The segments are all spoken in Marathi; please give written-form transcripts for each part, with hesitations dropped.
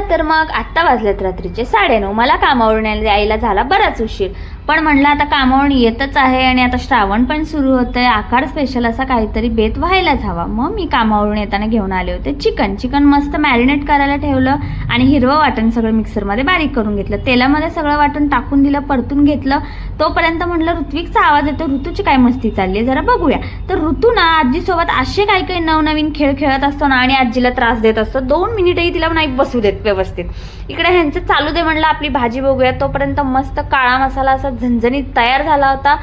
चला तर मग आत्ता वाजलेत रात्रीचे 9:30. मला कामावरून यायला झाला बराच उशीर, पण म्हणलं आता कामावरून येतच आहे आणि आता श्रावण पण सुरू होतंय, आखाड स्पेशल असा काहीतरी बेत व्हायलाच हवा. मग मी कामावरून येताना घेऊन आले होते चिकन मस्त मॅरिनेट करायला ठेवलं आणि हिरवं वाटण सगळं मिक्सरमध्ये बारीक करून घेतलं. तेलामध्ये सगळं वाटण टाकून दिलं, परतून घेतलं. तोपर्यंत म्हणलं ऋत्विकचा आवाज येतो, ऋतूची काय मस्ती चालली आहे जरा बघूया. तर ऋतू ना आजीसोबत असे काही काही नवनवीन खेळ खेळत असतो ना आणि आजीला त्रास देत असतो. 2 मिनिटही तिला नाही बसू देत व्यवस्थित. इकडे ह्यांचं चालू दे म्हणलं आपली भाजी बघूया. तोपर्यंत मस्त काळा मसाला असा झणझणीत तयार झाला होता,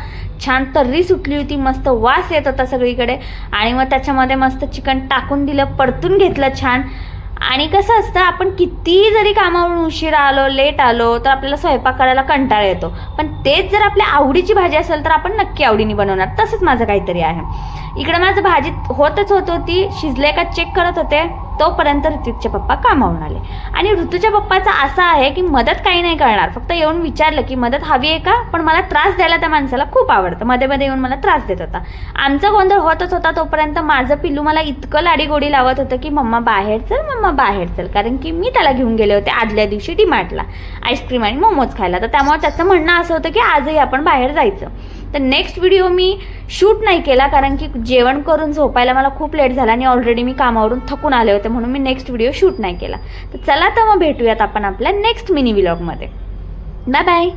छान तर्री सुटली होती, मस्त वास येत होता सगळीकडे. आणि मग त्याच्यामध्ये मस्त चिकन टाकून दिलं, परतून घेतलं छान. आणि कसं असतं, आपण कितीही जरी कामावरून उशीर आलो, लेट आलो तर आपल्याला स्वयंपाक करायला कंटाळा येतो, पण तेच जर आपल्या आवडीची भाजी असेल तर आपण नक्की आवडीने बनवणार. तसंच माझं काहीतरी आहे. इकडे माझं भाजी होत होती, शिजले का चेक करत होते. तोपर्यंत ऋतूचे पप्पा कामावरून आले. आणि ऋतूच्या पप्पाचा असा आहे की मदत काही नाही करणार, फक्त येऊन विचारलं की मदत हवी आहे का, पण मला त्रास द्यायला त्या माणसाला खूप आवडतं. मध्ये मध्ये येऊन मला त्रास देत होता. आमचा गोंधळ होतच होता. तोपर्यंत माझं पिल्लू मला इतकं लाडीगोडी लावत होतं की मम्मा बाहेर चल, कारण की मी त्याला घेऊन गेले होते आदल्या दिवशी डीमार्टला आईस्क्रीम आणि मोमोज खायला. तर त्यामुळे त्याचं म्हणणं असं होतं की आजही आपण बाहेर जायचं. तर नेक्स्ट व्हिडिओ मी शूट नाही केला, कारण की जेवण करून झोपायला मला खूप लेट झाला आणि ऑलरेडी मी कामावरून थकून आले होते, म्हणून मी नेक्स्ट व्हिडिओ शूट नाही केला. तर चला तर मग भेटूयात आपण आपल्या नेक्स्ट मिनी व्लॉगमध्ये. Bye bye.